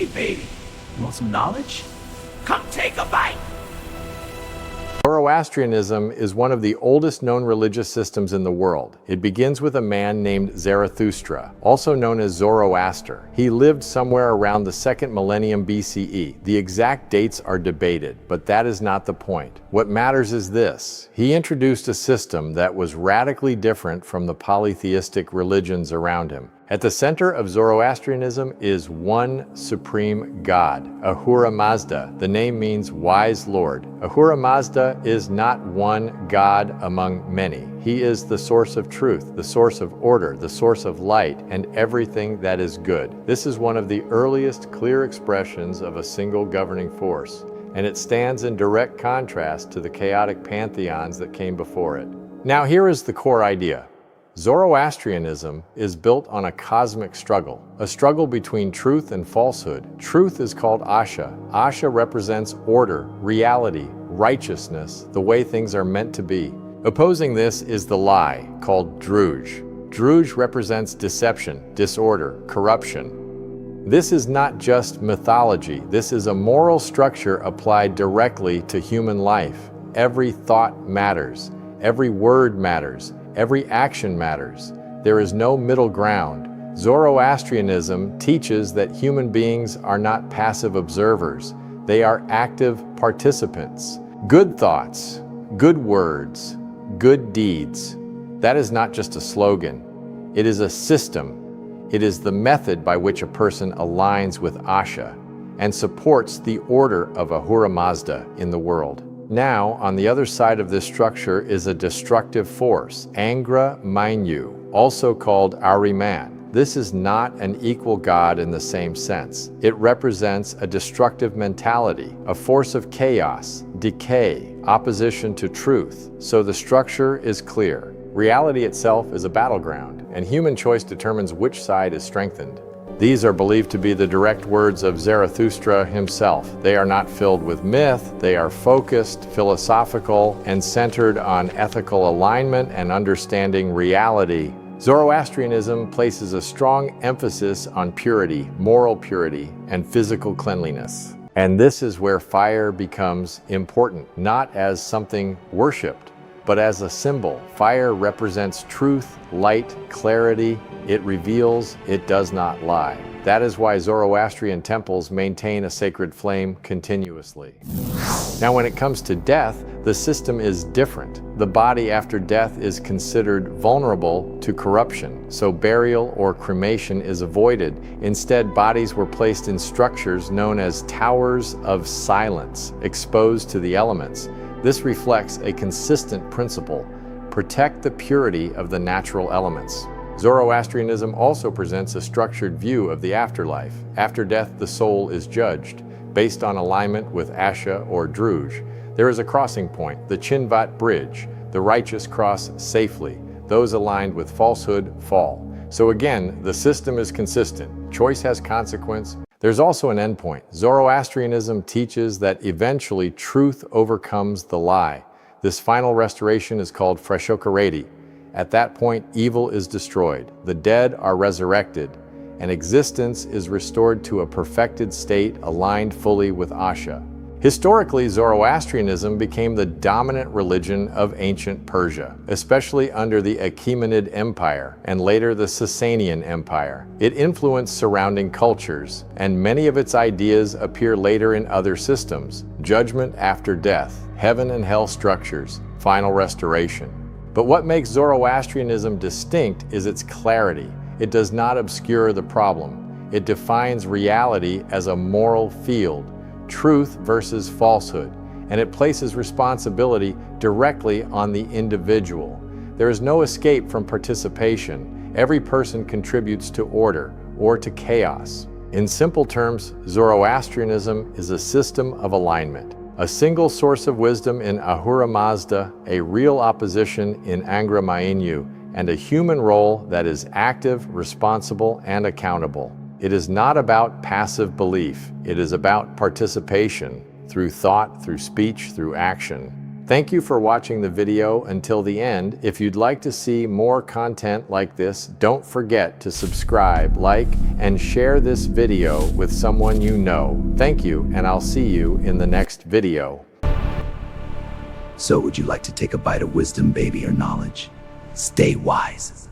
Hey baby, you want some knowledge? Come take a bite! Zoroastrianism is one of the oldest known religious systems in the world. It begins with a man named Zarathustra, also known as Zoroaster. He lived somewhere around the 2nd millennium BCE. The exact dates are debated, but that is not the point. What matters is this: he introduced a system that was radically different from the polytheistic religions around him. At the center of Zoroastrianism is one supreme god, Ahura Mazda. The name means wise lord. Ahura Mazda is not one god among many. He is the source of truth, the source of order, the source of light, and everything that is good. This is one of the earliest clear expressions of a single governing force, and it stands in direct contrast to the chaotic pantheons that came before it. Now here is the core idea. Zoroastrianism is built on a cosmic struggle, a struggle between truth and falsehood. Truth is called Asha. Asha represents order, reality, righteousness, the way things are meant to be. Opposing this is the lie, called Druj. Druj represents deception, disorder, corruption. This is not just mythology. This is a moral structure applied directly to human life. Every thought matters. Every word matters. Every action matters. There is no middle ground. Zoroastrianism teaches that human beings are not passive observers. They are active participants. Good thoughts, good words, good deeds. That is not just a slogan. It is a system. It is the method by which a person aligns with Asha and supports the order of Ahura Mazda in the world. Now, on the other side of this structure is a destructive force, Angra Mainyu, also called Ahriman. This is not an equal god in the same sense. It represents a destructive mentality, a force of chaos, decay, opposition to truth. So the structure is clear. Reality itself is a battleground, and human choice determines which side is strengthened. These are believed to be the direct words of Zarathustra himself. They are not filled with myth. They are focused, philosophical, and centered on ethical alignment and understanding reality. Zoroastrianism places a strong emphasis on purity, moral purity, and physical cleanliness. And this is where fire becomes important, not as something worshipped, but as a symbol. Fire represents truth, light, clarity. It reveals, it does not lie. That is why Zoroastrian temples maintain a sacred flame continuously. Now, when it comes to death, the system is different. The body after death is considered vulnerable to corruption, so burial or cremation is avoided. Instead, bodies were placed in structures known as towers of silence, exposed to the elements. This reflects a consistent principle: protect the purity of the natural elements. Zoroastrianism also presents a structured view of the afterlife. After death, the soul is judged, based on alignment with Asha or Druj. There is a crossing point, the Chinvat Bridge. The righteous cross safely. Those aligned with falsehood fall. So again, the system is consistent. Choice has consequence. There's also an endpoint. Zoroastrianism teaches that eventually truth overcomes the lie. This final restoration is called Frashokereti. At that point, evil is destroyed, the dead are resurrected, and existence is restored to a perfected state aligned fully with Asha. Historically, Zoroastrianism became the dominant religion of ancient Persia, especially under the Achaemenid Empire and later the Sasanian Empire. It influenced surrounding cultures, and many of its ideas appear later in other systems: judgment after death, heaven and hell structures, final restoration. But what makes Zoroastrianism distinct is its clarity. It does not obscure the problem. It defines reality as a moral field, truth versus falsehood, and it places responsibility directly on the individual. There is no escape from participation. Every person contributes to order or to chaos. In simple terms, Zoroastrianism is a system of alignment. A single source of wisdom in Ahura Mazda, a real opposition in Angra Mainyu, and a human role that is active, responsible, and accountable. It is not about passive belief. It is about participation through thought, through speech, through action. Thank you for watching the video until the end. If you'd like to see more content like this, don't forget to subscribe, like, and share this video with someone you know. Thank you, and I'll see you in the next video. So would you like to take a bite of wisdom, baby, or knowledge? Stay wise.